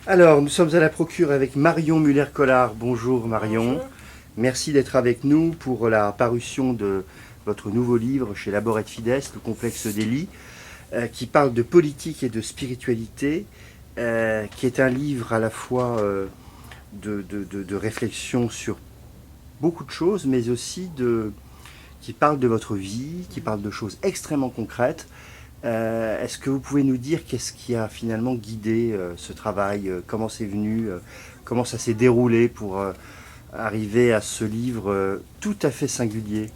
Alors, nous sommes à la Procure avec Marion Muller-Collard. Bonjour Marion. Bonjour. Merci d'être avec nous pour la parution de votre nouveau livre chez Laboret Fides, Le complexe d'Élie, qui parle de politique et de spiritualité, qui est un livre à la fois de réflexion sur beaucoup de choses, mais aussi qui parle de votre vie, qui parle de choses extrêmement concrètes. Est-ce que vous pouvez nous dire qu'est-ce qui a finalement guidé ce travail, comment c'est venu, comment ça s'est déroulé pour arriver à ce livre tout à fait singulier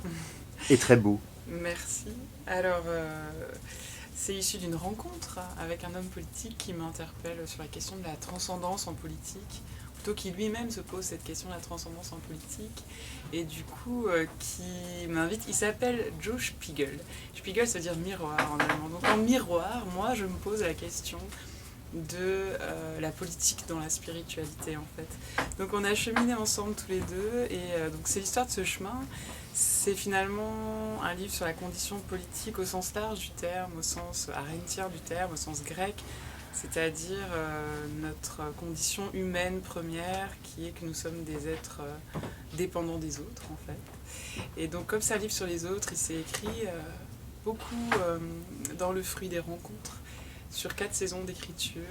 et très beau? Merci. Alors, c'est issu d'une rencontre avec un homme politique qui m'interpelle sur la question de la transcendance en politique, plutôt qui lui-même se pose cette question de la transcendance en politique, et du coup, qui m'invite. Il s'appelle Joe Spiegel. Spiegel, ça veut dire miroir en allemand. Donc, en miroir, moi, je me pose la question de la politique dans la spiritualité, en fait. Donc on a cheminé ensemble tous les deux, et donc c'est l'histoire de ce chemin. C'est finalement un livre sur la condition politique au sens large du terme, au sens arènetière du terme, au sens grec, c'est-à-dire notre condition humaine première, qui est que nous sommes des êtres dépendants des autres, en fait. Et donc comme c'est un livre sur les autres, il s'est écrit beaucoup dans le fruit des rencontres, sur 4 saisons d'écriture.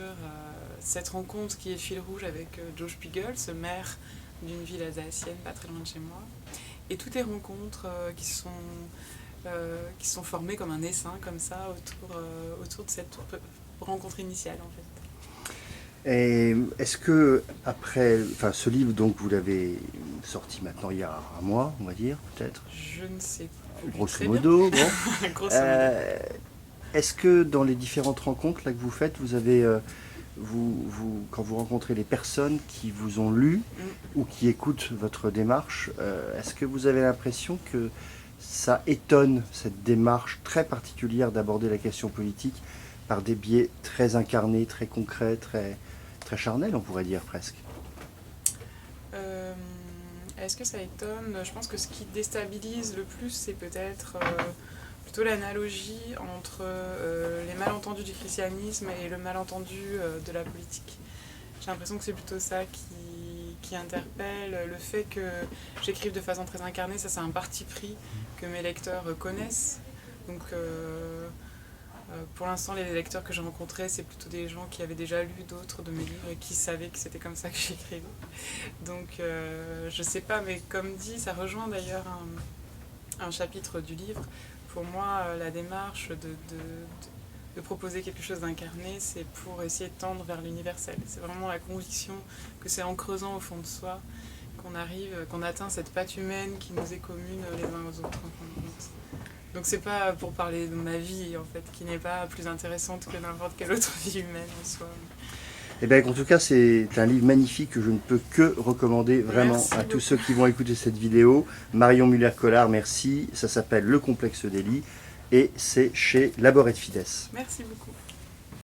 Cette rencontre qui est fil rouge avec Joe Spiegel, ce maire d'une ville alsacienne pas très loin de chez moi, et toutes les rencontres qui sont formées comme un essaim, comme ça, autour de cette rencontre initiale, en fait. Et est-ce que après, enfin, ce livre, donc vous l'avez sorti maintenant il y a un mois, on va dire, peut-être, Je ne sais plus grosso très bien. modo, bon. Grosso modo. Est-ce que dans les différentes rencontres là, que vous faites, vous avez, quand vous rencontrez les personnes qui vous ont lu Mm. ou qui écoutent votre démarche, est-ce que vous avez l'impression que ça étonne cette démarche très particulière d'aborder la question politique par des biais très incarnés, très concrets, très charnels, on pourrait dire presque? Euh, Est-ce que ça étonne? Je pense que ce qui déstabilise le plus, c'est peut-être plutôt l'analogie entre les malentendus du christianisme et le malentendu de la politique. J'ai l'impression que c'est plutôt ça qui interpelle. Le fait que j'écrive de façon très incarnée, ça c'est un parti pris que mes lecteurs connaissent. Donc pour l'instant, les lecteurs que j'ai rencontrés, c'est plutôt des gens qui avaient déjà lu d'autres de mes livres et qui savaient que c'était comme ça que j'écrivais. Donc je sais pas, mais comme dit, ça rejoint d'ailleurs un chapitre du livre. Pour moi, la démarche de proposer quelque chose d'incarné, c'est pour essayer de tendre vers l'universel. C'est vraiment la conviction que c'est en creusant au fond de soi qu'on atteint cette patte humaine qui nous est commune les uns aux autres, en fin de compte. Donc c'est pas pour parler de ma vie, en fait, qui n'est pas plus intéressante que n'importe quelle autre vie humaine en soi. Eh bien, en tout cas, c'est un livre magnifique que je ne peux que recommander vraiment Merci à tous beaucoup. ceux qui vont écouter cette vidéo. Marion Muller-Collard, merci. Ça s'appelle Le complexe d'Élie et c'est chez Laboret Fides. Merci beaucoup.